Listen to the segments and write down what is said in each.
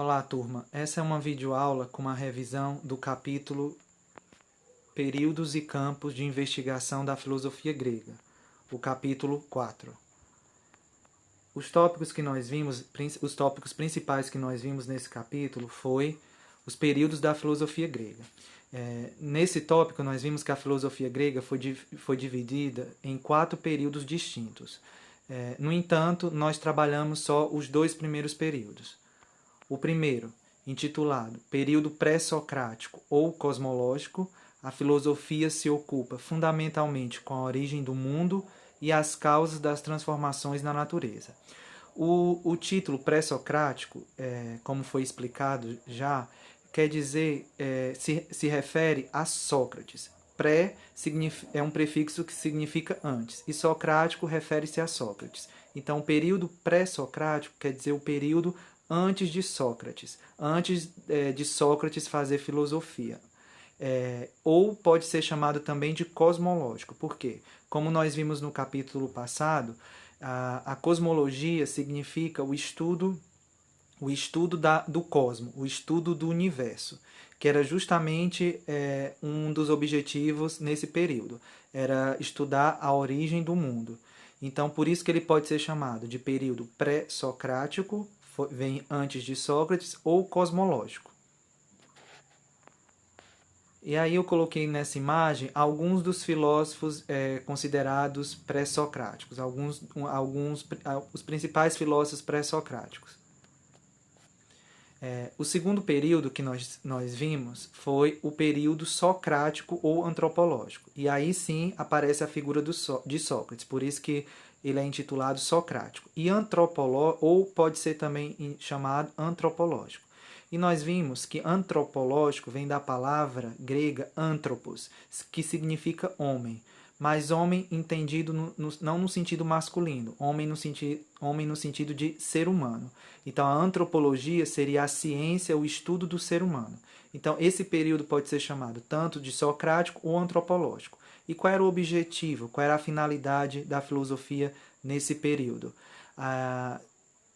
Olá, turma. Essa é uma videoaula com uma revisão do capítulo Períodos e Campos de Investigação da Filosofia Grega, o capítulo 4. Os tópicos principais que nós vimos nesse capítulo foi os períodos da filosofia grega. Nesse tópico, nós vimos que a filosofia grega foi dividida em 4 períodos distintos. No entanto, nós trabalhamos só os 2 primeiros períodos. O primeiro, intitulado Período Pré-Socrático ou Cosmológico, a filosofia se ocupa fundamentalmente com a origem do mundo e as causas das transformações na natureza. O título pré-socrático, como foi explicado já, quer dizer, se refere a Sócrates. Pré é um prefixo que significa antes, e socrático refere-se a Sócrates. Então, o período pré-socrático quer dizer o período antes de Sócrates, antes de Sócrates fazer filosofia. Ou pode ser chamado também de cosmológico. Por quê? Como nós vimos no capítulo passado, a cosmologia significa o estudo do cosmo, o estudo do universo, que era justamente um dos objetivos nesse período, era estudar a origem do mundo. Então, por isso que ele pode ser chamado de período pré-socrático, vem antes de Sócrates, ou cosmológico. E aí eu coloquei nessa imagem alguns dos filósofos considerados pré-socráticos, os principais filósofos pré-socráticos. O segundo período que nós vimos foi o período socrático ou antropológico. E aí sim aparece a figura de Sócrates, por isso que ele é intitulado socrático. E antropológico, ou pode ser também chamado antropológico. E nós vimos que antropológico vem da palavra grega anthropos, que significa homem. Mas homem entendido não no sentido masculino, homem no sentido de ser humano. Então, a antropologia seria a ciência, o estudo do ser humano. Então, esse período pode ser chamado tanto de socrático ou antropológico. E qual era o objetivo, qual era a finalidade da filosofia nesse período?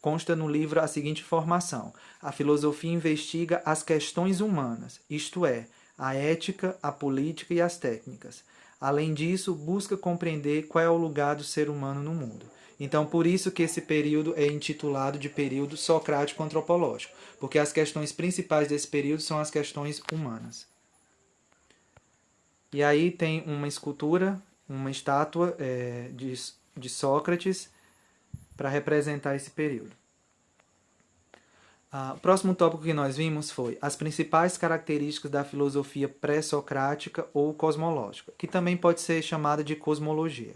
Consta no livro a seguinte informação: a filosofia investiga as questões humanas, isto é, a ética, a política e as técnicas. Além disso, busca compreender qual é o lugar do ser humano no mundo. Então, por isso que esse período é intitulado de período socrático-antropológico, porque as questões principais desse período são as questões humanas. E aí tem uma escultura, uma estátua de Sócrates para representar esse período. O próximo tópico que nós vimos foi as principais características da filosofia pré-socrática ou cosmológica, que também pode ser chamada de cosmologia.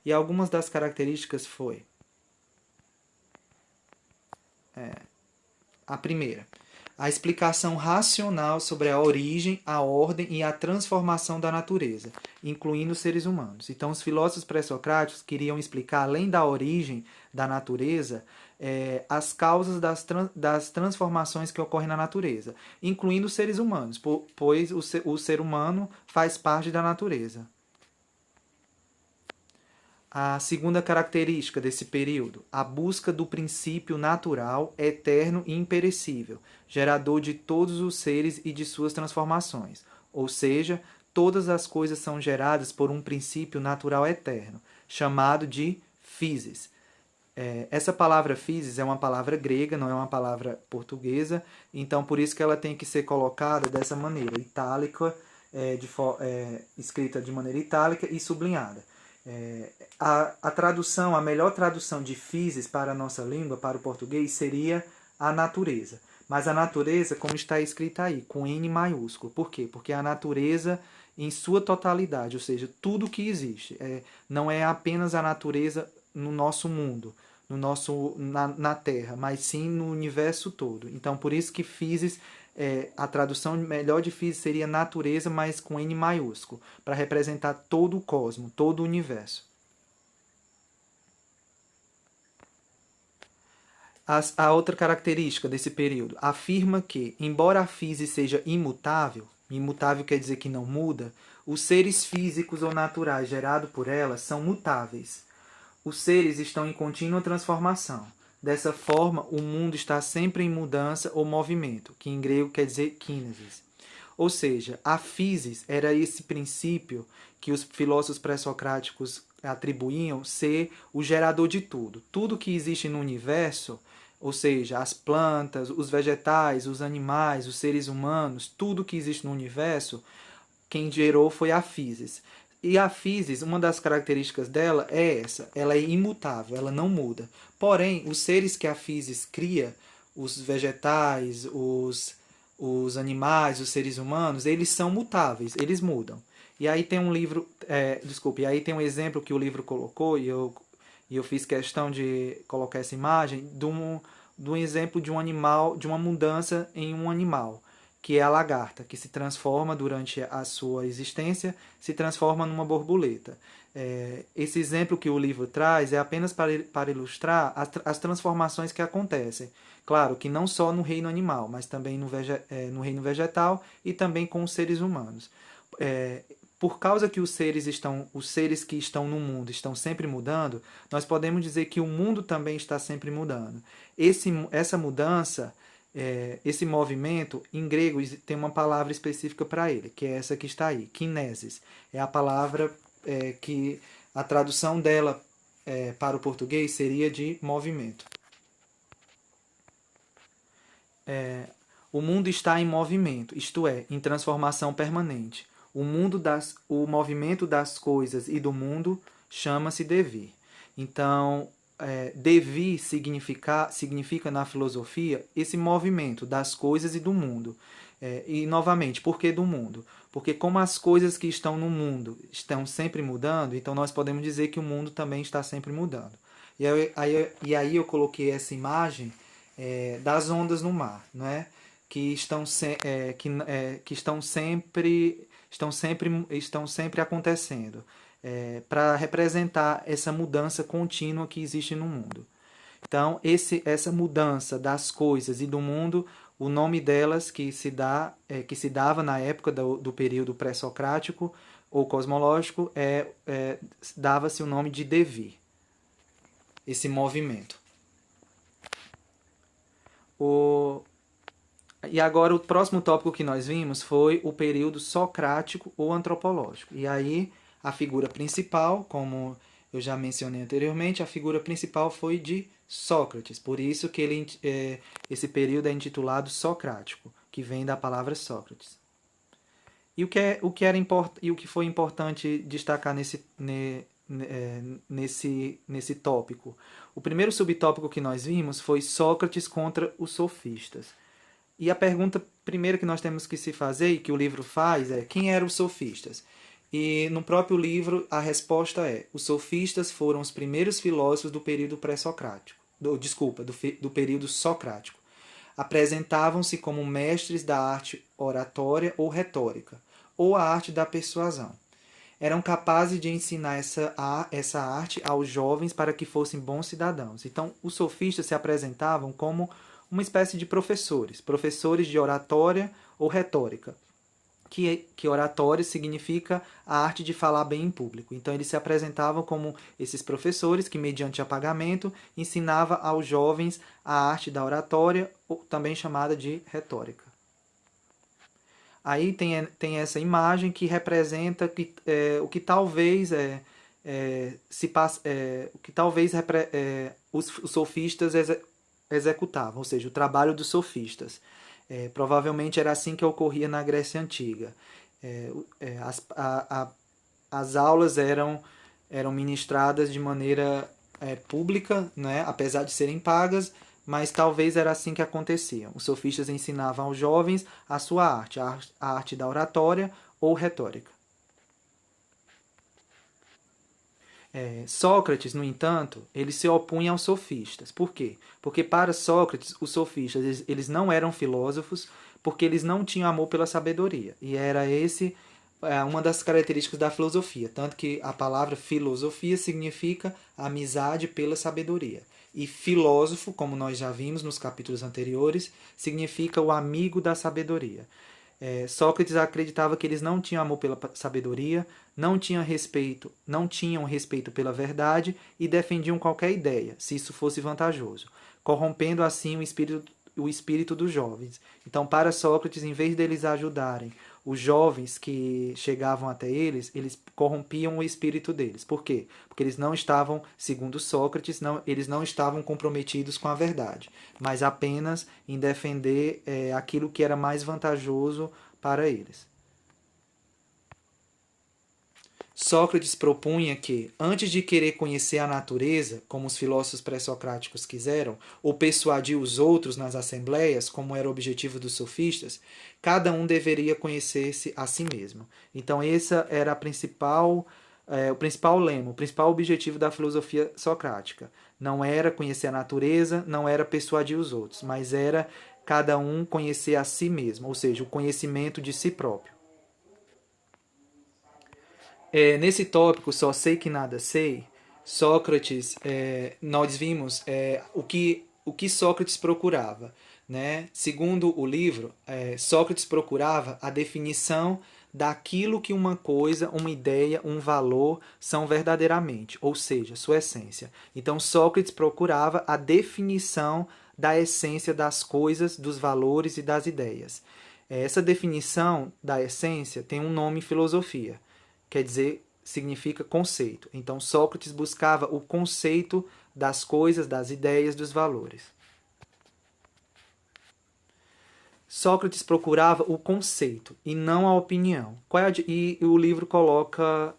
E algumas das características foi a primeira, a explicação racional sobre a origem, a ordem e a transformação da natureza, incluindo os seres humanos. Então, os filósofos pré-socráticos queriam explicar, além da origem da natureza, as causas das transformações que ocorrem na natureza, incluindo os seres humanos, pois o ser humano faz parte da natureza. A segunda característica desse período, a busca do princípio natural, eterno e imperecível, gerador de todos os seres e de suas transformações. Ou seja, todas as coisas são geradas por um princípio natural eterno, chamado de physis. Essa palavra physis é uma palavra grega, não é uma palavra portuguesa, então por isso que ela tem que ser colocada dessa maneira, itálica, escrita de maneira itálica e sublinhada. A melhor tradução de physis para a nossa língua, para o português, seria a natureza. Mas a natureza, como está escrita aí, com N maiúsculo. Por quê? Porque a natureza em sua totalidade, ou seja, tudo que existe. Não é apenas a natureza no nosso mundo, na Terra, mas sim no universo todo. Então, por isso que physis, a tradução melhor de physis seria natureza, mas com N maiúsculo, para representar todo o cosmo, todo o universo. A outra característica desse período afirma que, embora a physis seja imutável, imutável quer dizer que não muda, os seres físicos ou naturais gerados por ela são mutáveis. Os seres estão em contínua transformação. Dessa forma, o mundo está sempre em mudança ou movimento, que em grego quer dizer kinesis. Ou seja, a physis era esse princípio que os filósofos pré-socráticos atribuíam ser o gerador de tudo. Tudo que existe no universo, ou seja, as plantas, os vegetais, os animais, os seres humanos, tudo que existe no universo, quem gerou foi a physis. E a physis, uma das características dela é essa, ela é imutável, ela não muda. Porém, os seres que a physis cria, os vegetais, os animais, os seres humanos, eles são mutáveis, eles mudam. E aí tem um livro, e aí tem um exemplo que o livro colocou, e eu fiz questão de colocar essa imagem, de um exemplo de um animal, de uma mudança em um animal, que é a lagarta, que se transforma durante a sua existência, se transforma numa borboleta. Esse exemplo que o livro traz é apenas para ilustrar as transformações que acontecem. Claro que não só no reino animal, mas também no reino vegetal e também com os seres humanos. Por causa que os seres que estão no mundo estão sempre mudando, nós podemos dizer que o mundo também está sempre mudando. Essa mudança, esse movimento, em grego tem uma palavra específica para ele, que é essa que está aí, kinesis. É a palavra que a tradução dela para o português seria de movimento. O mundo está em movimento, isto é, em transformação permanente. O movimento das coisas e do mundo chama-se devir. Então, devir significa na filosofia esse movimento das coisas e do mundo. E, novamente, por que do mundo? Porque como as coisas que estão no mundo estão sempre mudando, então nós podemos dizer que o mundo também está sempre mudando. E aí eu coloquei essa imagem das ondas no mar, né? Que estão sempre acontecendo, para representar essa mudança contínua que existe no mundo. Então, essa mudança das coisas e do mundo, o nome delas que se dava na época do período pré-socrático ou cosmológico, dava-se o nome de devir, esse movimento. E agora o próximo tópico que nós vimos foi o período socrático ou antropológico. E aí a figura principal, como eu já mencionei anteriormente, a figura principal foi de Sócrates. Por isso que esse período é intitulado socrático, que vem da palavra Sócrates. E o que foi importante destacar nesse tópico? O primeiro subtópico que nós vimos foi Sócrates contra os sofistas. E a pergunta primeira que nós temos que se fazer, e que o livro faz, é: quem eram os sofistas? E no próprio livro a resposta é: os sofistas foram os primeiros filósofos do período pré-socrático. Do período socrático. Apresentavam-se como mestres da arte oratória ou retórica, ou a arte da persuasão. Eram capazes de ensinar essa arte aos jovens para que fossem bons cidadãos. Então, os sofistas se apresentavam como uma espécie de professores de oratória ou retórica, que oratória significa a arte de falar bem em público. Então eles se apresentavam como esses professores que, mediante apagamento, ensinava aos jovens a arte da oratória, também chamada de retórica. Aí tem essa imagem que representa o que talvez os sofistas executavam, ou seja, o trabalho dos sofistas. Provavelmente era assim que ocorria na Grécia Antiga. As aulas eram ministradas de maneira pública, né, apesar de serem pagas, mas talvez era assim que acontecia. Os sofistas ensinavam aos jovens a sua arte, a arte da oratória ou retórica. Sócrates, no entanto, ele se opunha aos sofistas. Por quê? Porque para Sócrates, os sofistas eles não eram filósofos, porque eles não tinham amor pela sabedoria. E era uma das características da filosofia. Tanto que a palavra filosofia significa amizade pela sabedoria. E filósofo, como nós já vimos nos capítulos anteriores, significa o amigo da sabedoria. Sócrates acreditava que eles não tinham amor pela sabedoria, não tinham respeito pela verdade e defendiam qualquer ideia, se isso fosse vantajoso. corrompendo assim o espírito dos jovens. Então, para Sócrates, em vez deles ajudarem os jovens que chegavam até eles corrompiam o espírito deles. Por quê? Porque eles não estavam, segundo Sócrates, eles não estavam comprometidos com a verdade, mas apenas em defender aquilo que era mais vantajoso para eles. Sócrates propunha que, antes de querer conhecer a natureza, como os filósofos pré-socráticos quiseram, ou persuadir os outros nas assembleias, como era o objetivo dos sofistas, cada um deveria conhecer-se a si mesmo. Então, esse era o principal lema, o principal objetivo da filosofia socrática. Não era conhecer a natureza, não era persuadir os outros, mas era cada um conhecer a si mesmo, ou seja, o conhecimento de si próprio. Nesse tópico, só sei que nada sei, Sócrates, nós vimos o que Sócrates procurava. Né? Segundo o livro, Sócrates procurava a definição daquilo que uma coisa, uma ideia, um valor são verdadeiramente, ou seja, sua essência. Então, Sócrates procurava a definição da essência das coisas, dos valores e das ideias. Essa definição da essência tem um nome em filosofia. Quer dizer, significa conceito. Então, Sócrates buscava o conceito das coisas, das ideias, dos valores. Sócrates procurava o conceito e não a opinião. E o livro coloca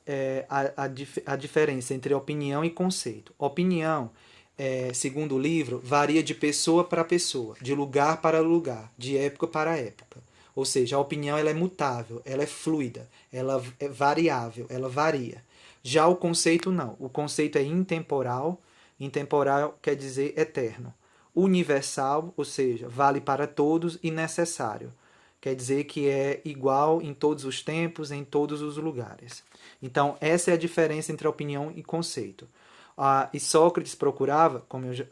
a diferença entre opinião e conceito. Opinião, segundo o livro, varia de pessoa para pessoa, de lugar para lugar, de época para época. Ou seja, a opinião ela é mutável, ela é fluida, ela é variável, ela varia. Já o conceito não. O conceito é intemporal. Intemporal quer dizer eterno. Universal, ou seja, vale para todos e necessário. Quer dizer que é igual em todos os tempos, em todos os lugares. Então, essa é a diferença entre opinião e conceito. E Sócrates procurava, como eu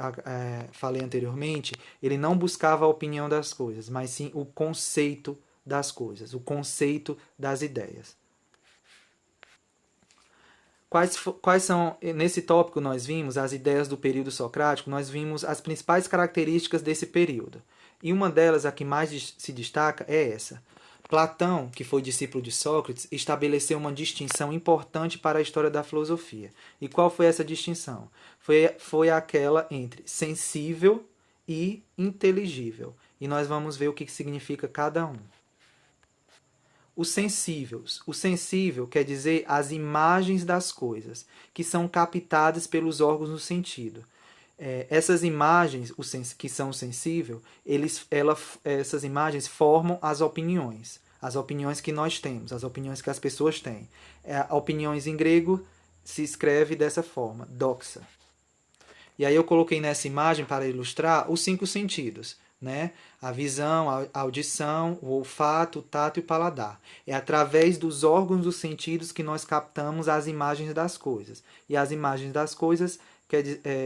falei anteriormente, ele não buscava a opinião das coisas, mas sim o conceito das coisas, o conceito das ideias. Quais são, nesse tópico nós vimos as ideias do período socrático, nós vimos as principais características desse período. E uma delas, a que mais se destaca, é essa. Platão, que foi discípulo de Sócrates, estabeleceu uma distinção importante para a história da filosofia. E qual foi essa distinção? Foi aquela entre sensível e inteligível. E nós vamos ver o que significa cada um. Os sensíveis. O sensível quer dizer as imagens das coisas, que são captadas pelos órgãos do sentido. Essas imagens, que são sensíveis, essas imagens formam as opiniões que nós temos, as opiniões que as pessoas têm. Opiniões em grego se escreve dessa forma, doxa. E aí eu coloquei nessa imagem para ilustrar os 5 sentidos, né? A visão, a audição, o olfato, o tato e o paladar. É através dos órgãos dos sentidos que nós captamos as imagens das coisas. E as imagens das coisas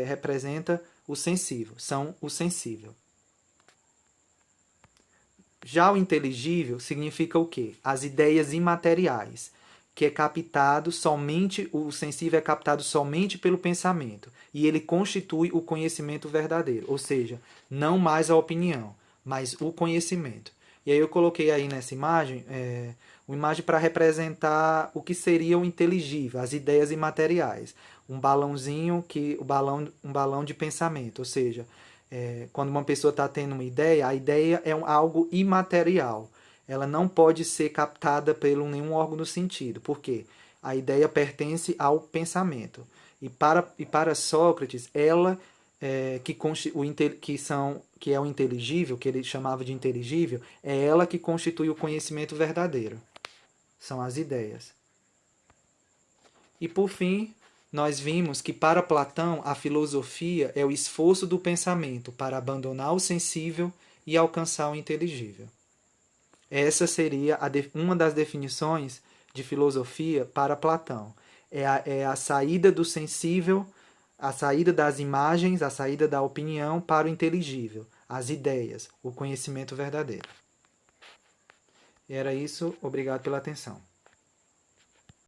representa o sensível, são o sensível. Já o inteligível significa o quê? As ideias imateriais, que é captado somente, o sensível é captado somente pelo pensamento, e ele constitui o conhecimento verdadeiro, ou seja, não mais a opinião, mas o conhecimento. E aí eu coloquei aí nessa imagem, uma imagem para representar o que seria o inteligível, as ideias imateriais. Um balãozinho, um balão de pensamento, ou seja, quando uma pessoa está tendo uma ideia, a ideia é algo imaterial. Ela não pode ser captada por nenhum órgão do sentido. Por quê? A ideia pertence ao pensamento. E para Sócrates, ela que é o inteligível, que ele chamava de inteligível, é ela que constitui o conhecimento verdadeiro. São as ideias. E por fim, nós vimos que para Platão a filosofia é o esforço do pensamento para abandonar o sensível e alcançar o inteligível. Essa seria uma das definições de filosofia para Platão. É a saída do sensível, a saída das imagens, a saída da opinião para o inteligível, as ideias, o conhecimento verdadeiro. Era isso. Obrigado pela atenção.